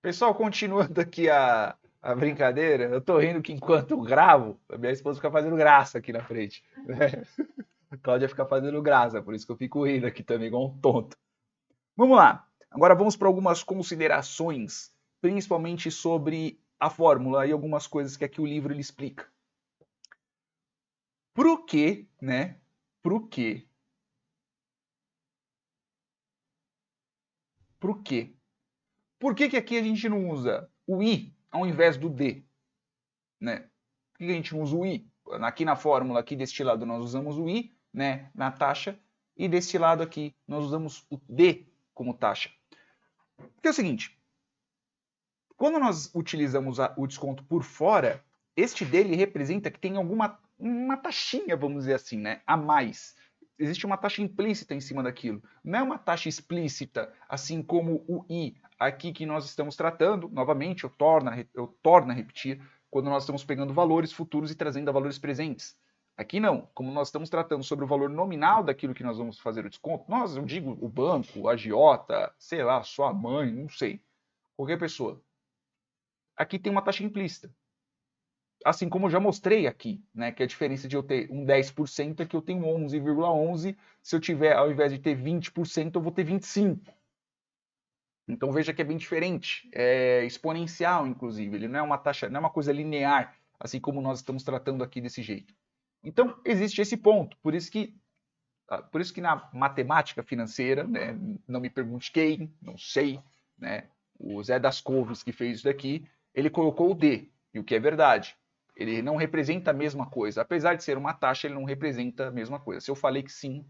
Pessoal, continuando aqui a brincadeira, eu tô rindo que enquanto eu gravo, a minha esposa fica fazendo graça aqui na frente, né? A Cláudia fica fazendo graça, por isso que eu fico rindo aqui também, igual um tonto. Vamos lá. Agora vamos para algumas considerações, principalmente sobre a fórmula e algumas coisas que aqui o livro ele explica. Pro quê, né? Pro quê? Pro quê? Por que que aqui a gente não usa o i ao invés do d, né? Por que a gente não usa o i? Aqui na fórmula, aqui deste lado, nós usamos o i, né, na taxa, e deste lado aqui, nós usamos o d como taxa. Porque é o seguinte, quando nós utilizamos o desconto por fora, este dele representa que tem uma taxinha, vamos dizer assim, né, a mais. Existe uma taxa implícita em cima daquilo. Não é uma taxa explícita, assim como o i aqui que nós estamos tratando. Novamente, eu torno a repetir, quando nós estamos pegando valores futuros e trazendo a valores presentes. Aqui não, como nós estamos tratando sobre o valor nominal daquilo que nós vamos fazer o desconto, nós, eu digo o banco, o agiota, sei lá, sua mãe, não sei, qualquer pessoa. Aqui tem uma taxa implícita. Assim como eu já mostrei aqui, né, que a diferença de eu ter um 10% é que eu tenho 11,11, se eu tiver, ao invés de ter 20%, eu vou ter 25%. Então veja que é bem diferente, é exponencial, inclusive, ele não é uma taxa, não é uma coisa linear, assim como nós estamos tratando aqui desse jeito. Então existe esse ponto, por isso que na matemática financeira, né, não me pergunte quem, não sei, né, o Zé das Couves que fez isso daqui, ele colocou o D, e o que é verdade. Ele não representa a mesma coisa. Apesar de ser uma taxa, ele não representa a mesma coisa. Se eu falei que sim,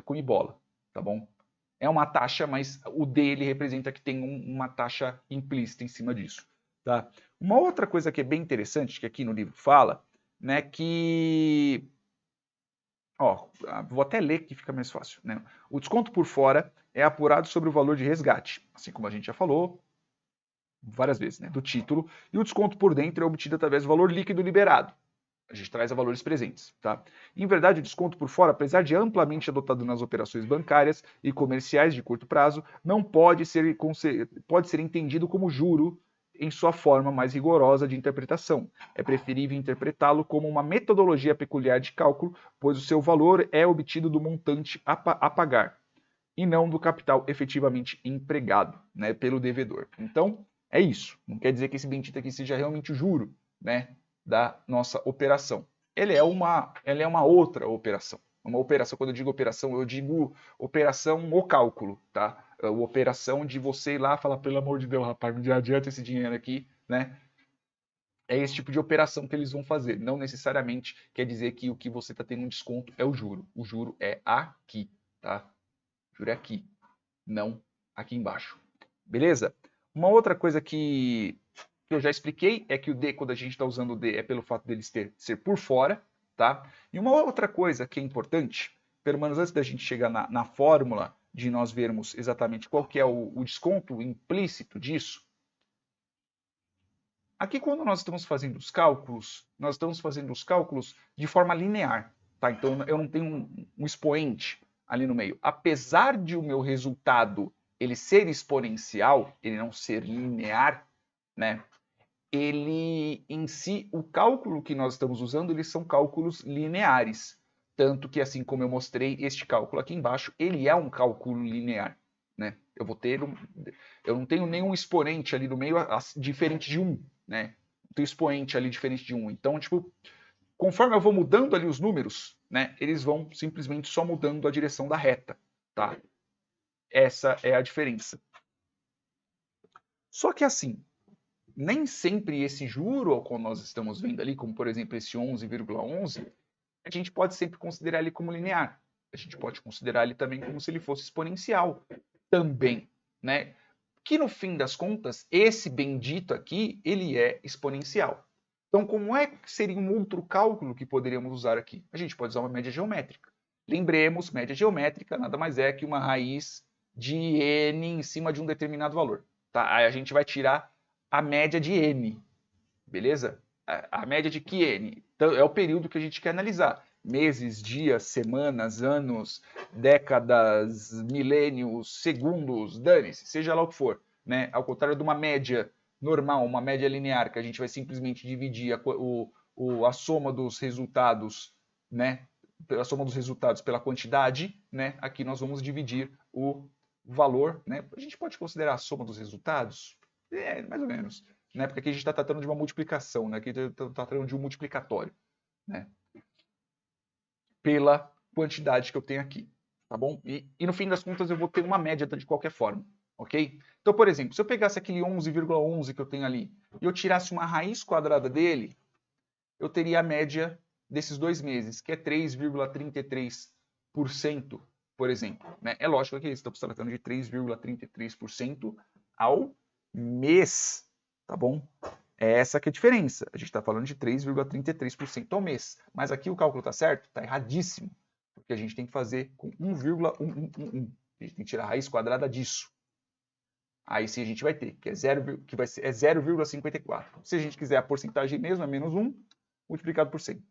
com bola, tá bom? É uma taxa, mas o D ele representa que tem uma taxa implícita em cima disso. Tá? Uma outra coisa que é bem interessante, que aqui no livro fala, né, que ó, vou até ler que fica mais fácil. Né? O desconto por fora é apurado sobre o valor de resgate, assim como a gente já falou várias vezes, né, do título, e o desconto por dentro é obtido através do valor líquido liberado. A gente traz a valores presentes. Tá? Em verdade, o desconto por fora, apesar de amplamente adotado nas operações bancárias e comerciais de curto prazo, não pode ser entendido como juro em sua forma mais rigorosa de interpretação. É preferível interpretá-lo como uma metodologia peculiar de cálculo, pois o seu valor é obtido do montante a pagar e não do capital efetivamente empregado, né, pelo devedor. Então, é isso. Não quer dizer que esse bendito aqui seja realmente o juro, né, da nossa operação. Ela é uma outra operação. Uma operação, quando eu digo operação o cálculo, tá? A operação de você ir lá e falar, pelo amor de Deus, rapaz, me adianta esse dinheiro aqui, né? É esse tipo de operação que eles vão fazer. Não necessariamente quer dizer que o que você está tendo um desconto é o juro. O juro é aqui, tá? O juro é aqui, não aqui embaixo. Beleza? Uma outra coisa que eu já expliquei é que o D, quando a gente está usando o D, é pelo fato dele ser por fora, tá? E uma outra coisa que é importante, pelo menos antes da gente chegar na fórmula, de nós vermos exatamente qual que é o desconto implícito disso, aqui quando nós estamos fazendo os cálculos, nós estamos fazendo os cálculos de forma linear, tá? Então eu não tenho um expoente ali no meio. Apesar de o meu resultado ele ser exponencial, ele não ser linear, né? Ele em si, o cálculo que nós estamos usando, eles são cálculos lineares. Tanto que, assim como eu mostrei este cálculo aqui embaixo, ele é um cálculo linear. Né? Eu não tenho nenhum expoente ali no meio diferente de 1. Né? Não tenho expoente ali diferente de 1. Então, tipo, conforme eu vou mudando ali os números, né, eles vão simplesmente só mudando a direção da reta. Tá? Essa é a diferença. Só que assim, nem sempre esse juro ao qual nós estamos vendo ali, como por exemplo esse 11,11, a gente pode sempre considerar ele como linear. A gente pode considerar ele também como se ele fosse exponencial também, né? Que no fim das contas, esse bendito aqui, ele é exponencial. Então, como é que seria um outro cálculo que poderíamos usar aqui? A gente pode usar uma média geométrica. Lembremos, média geométrica nada mais é que uma raiz de n em cima de um determinado valor. Tá? Aí a gente vai tirar a média de n, beleza? A média de que n? Então, é o período que a gente quer analisar. Meses, dias, semanas, anos, décadas, milênios, segundos, dane-se, seja lá o que for. né? Ao contrário de uma média normal, uma média linear, que a gente vai simplesmente dividir a soma dos resultados, né? A soma dos resultados pela quantidade, né? Aqui nós vamos dividir o valor, né? A gente pode considerar a soma dos resultados? Mais ou menos, né? Porque aqui a gente está tratando de uma multiplicação, né? Aqui está tratando de um multiplicatório, né? Pela quantidade que eu tenho aqui, tá bom? E no fim das contas eu vou ter uma média de qualquer forma, ok? Então, por exemplo, se eu pegasse aquele 11,11 que eu tenho ali e eu tirasse uma raiz quadrada dele, eu teria a média desses 2 meses, que é 3,33%, por exemplo. Né? É lógico que estamos tratando de 3,33% ao mês, tá bom? É essa que é a diferença. A gente está falando de 3,33% ao mês. Mas aqui o cálculo está certo? Está erradíssimo. Porque a gente tem que fazer com 1,1111. A gente tem que tirar a raiz quadrada disso. Aí sim a gente vai ter, que é 0,54. Se a gente quiser a porcentagem mesmo, é menos 1 multiplicado por 100.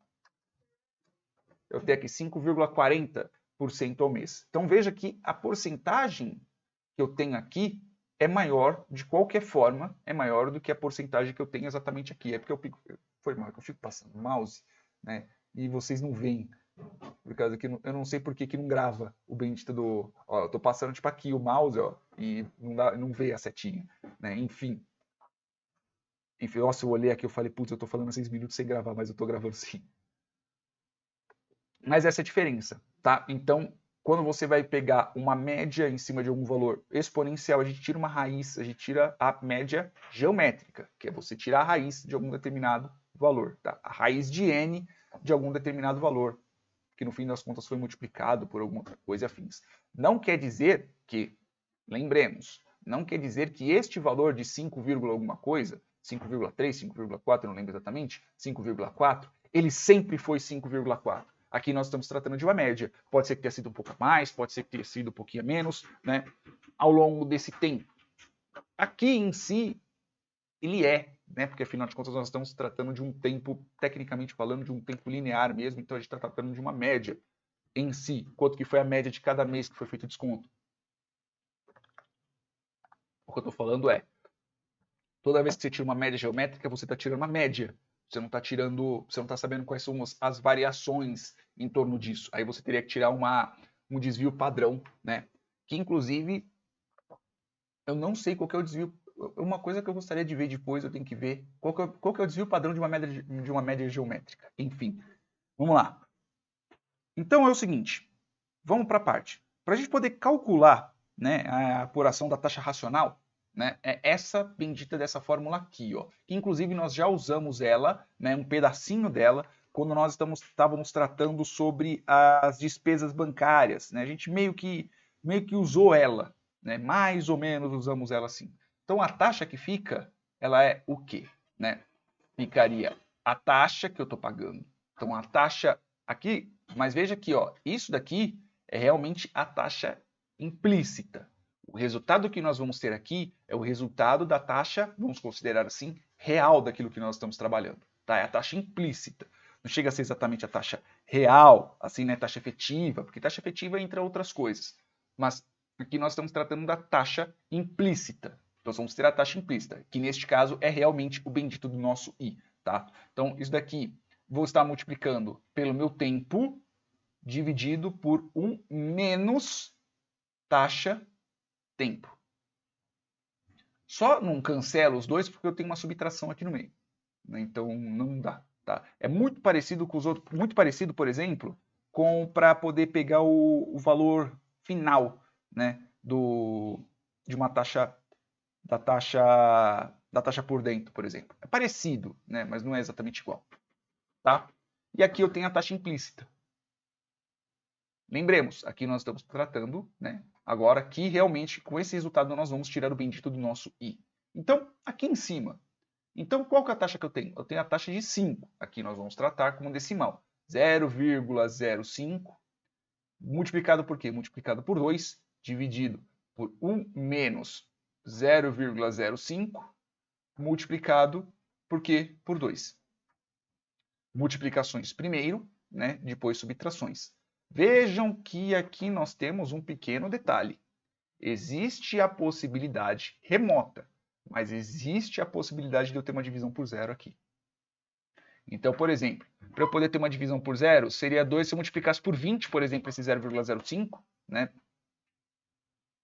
Eu tenho aqui 5,40% ao mês. Então veja que a porcentagem que eu tenho aqui é maior, de qualquer forma, é maior do que a porcentagem que eu tenho exatamente aqui. É porque eu fico passando o mouse, né? E vocês não veem. Por causa que eu não sei por que não grava o bendito do... Ó, eu tô passando tipo aqui o mouse, ó, e não vê a setinha, né? Enfim, nossa, eu olhei aqui, eu falei, putz, eu tô falando 6 minutos sem gravar, mas eu tô gravando sim. Mas essa é a diferença, tá? Então, quando você vai pegar uma média em cima de algum valor exponencial, a gente tira uma raiz, a gente tira a média geométrica, que é você tirar a raiz de algum determinado valor, tá? A raiz de n de algum determinado valor, que no fim das contas foi multiplicado por alguma outra coisa afins. Não quer dizer que, lembremos, não quer dizer que este valor de 5, alguma coisa, 5,3, 5,4, não lembro exatamente, 5,4, ele sempre foi 5,4. Aqui nós estamos tratando de uma média. Pode ser que tenha sido um pouco a mais, pode ser que tenha sido um pouquinho a menos, né? Ao longo desse tempo. Aqui em si, ele é, né? Porque afinal de contas nós estamos tratando de um tempo, tecnicamente falando, de um tempo linear mesmo, então a gente está tratando de uma média em si. Quanto que foi a média de cada mês que foi feito o desconto? O que eu estou falando é, toda vez que você tira uma média geométrica, você está tirando uma média. Você não está sabendo quais são as variações em torno disso. Aí você teria que tirar um desvio padrão, né? Que inclusive eu não sei qual que é o desvio. Uma coisa que eu gostaria de ver depois, eu tenho que ver qual que é o desvio padrão de uma média geométrica. Enfim, vamos lá. Então é o seguinte, vamos para a parte. Para a gente poder calcular, né, a apuração da taxa racional, né, é essa bendita dessa fórmula aqui, ó. Inclusive nós já usamos ela, né, um pedacinho dela, quando nós estávamos tratando sobre as despesas bancárias, né? A gente meio que usou ela, né? Mais ou menos usamos ela assim. Então a taxa que fica, ela é o quê, né? Ficaria a taxa que eu estou pagando. Então a taxa aqui, mas veja aqui, ó, isso daqui é realmente a taxa implícita. O resultado que nós vamos ter aqui é o resultado da taxa, vamos considerar assim, real daquilo que nós estamos trabalhando. Tá? É a taxa implícita. Não chega a ser exatamente a taxa real, assim, né? Taxa efetiva, porque taxa efetiva é entre outras coisas. Mas aqui nós estamos tratando da taxa implícita. Então vamos ter a taxa implícita, que neste caso é realmente o bendito do nosso I. Tá? Então isso daqui vou estar multiplicando pelo meu tempo dividido por 1 menos taxa tempo. Só não cancelo os dois porque eu tenho uma subtração aqui no meio. Né? Então não dá. Tá? É muito parecido com os outros, muito parecido, por exemplo, com para poder pegar o valor final, né, de uma taxa da taxa por dentro, por exemplo. É parecido, né, mas não é exatamente igual. Tá? E aqui eu tenho a taxa implícita. Lembremos, aqui nós estamos tratando, né, agora que realmente com esse resultado nós vamos tirar o bendito do nosso I. Então, aqui em cima, então qual que é a taxa que eu tenho? Eu tenho a taxa de 5. Aqui nós vamos tratar como decimal. 0,05 multiplicado por quê? Multiplicado por 2, dividido por 1 menos 0,05, multiplicado por quê? Por 2. Multiplicações primeiro, né? Depois subtrações. Vejam que aqui nós temos um pequeno detalhe. existe a possibilidade remota, mas existe a possibilidade de eu ter uma divisão por zero aqui. Então, por exemplo, para eu poder ter uma divisão por zero, seria 2 se eu multiplicasse por 20, por exemplo, esse 0,05, né?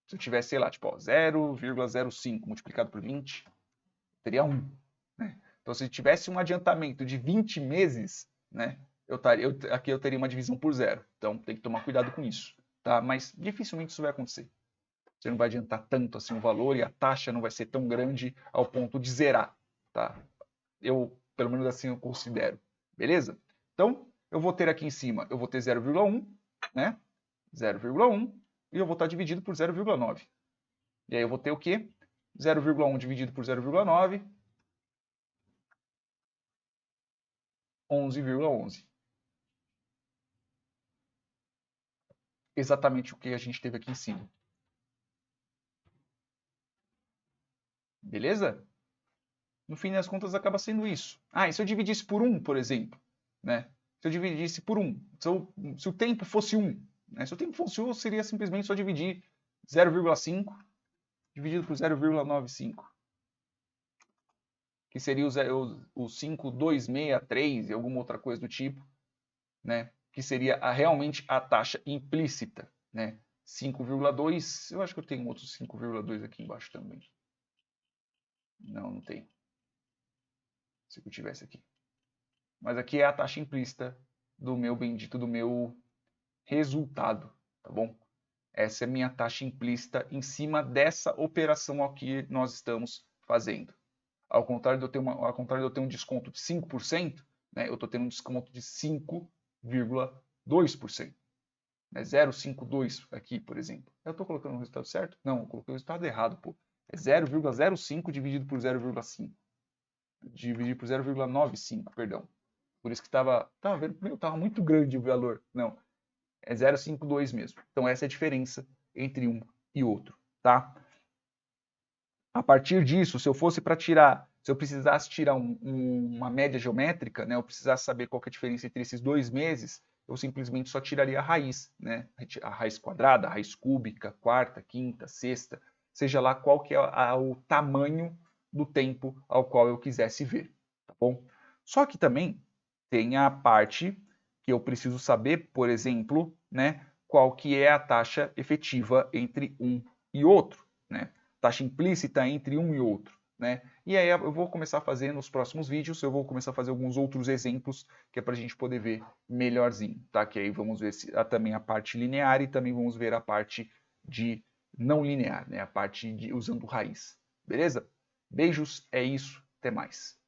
Se eu tivesse, sei lá, tipo, 0,05 multiplicado por 20, teria 1. Né? Então, se eu tivesse um adiantamento de 20 meses, né, aqui eu teria uma divisão por zero. Então, tem que tomar cuidado com isso. Tá? Mas dificilmente isso vai acontecer. Você não vai adiantar tanto assim o valor e a taxa não vai ser tão grande ao ponto de zerar. Tá? Pelo menos assim, eu considero. Beleza? Então, eu vou ter aqui em cima, eu vou ter 0,1, né? 0,1, e eu vou estar dividido por 0,9. E aí eu vou ter o quê? 0,1 dividido por 0,9, 11,11. Exatamente o que a gente teve aqui em cima. Beleza? No fim das contas, acaba sendo isso. E se eu dividisse por 1, por exemplo? Né? Se eu dividisse por 1, se o tempo fosse 1, né? Se o tempo fosse 1, seria simplesmente só dividir 0,5 dividido por 0,95. Que seria o 5,263 e alguma outra coisa do tipo, né? Que seria realmente a taxa implícita, né? 5,2, eu acho que eu tenho outro 5,2 aqui embaixo também. Não tem. Se eu tivesse aqui. Mas aqui é a taxa implícita do meu bendito, do meu resultado, tá bom? Essa é a minha taxa implícita em cima dessa operação aqui que nós estamos fazendo. Ao contrário de eu ter, um desconto de 5%, né, eu estou tendo um desconto de 5,2%. Né, 0,52 aqui, por exemplo. Eu estou colocando o resultado certo? Não, eu coloquei o resultado errado, pô. É 0,05 dividido por 0,5. Dividido por 0,95, perdão. Por isso que estava vendo, estava muito grande o valor. Não, é 0,52 mesmo. Então essa é a diferença entre um e outro, tá? A partir disso, se eu precisasse tirar uma média geométrica, né, eu precisasse saber qual que é a diferença entre esses 2 meses, eu simplesmente só tiraria a raiz, né? A raiz quadrada, a raiz cúbica, quarta, quinta, sexta, seja lá qual que é o tamanho do tempo ao qual eu quisesse ver, tá bom? Só que também tem a parte que eu preciso saber, por exemplo, né, qual que é a taxa efetiva entre um e outro, né? Taxa implícita entre um e outro, né? E aí eu vou começar a fazer nos próximos vídeos, eu vou começar a fazer alguns outros exemplos, que é para a gente poder ver melhorzinho, tá? Que aí vamos ver também a parte linear e também vamos ver a parte de não linear, né? A parte de usando raiz, beleza? Beijos, é isso, até mais.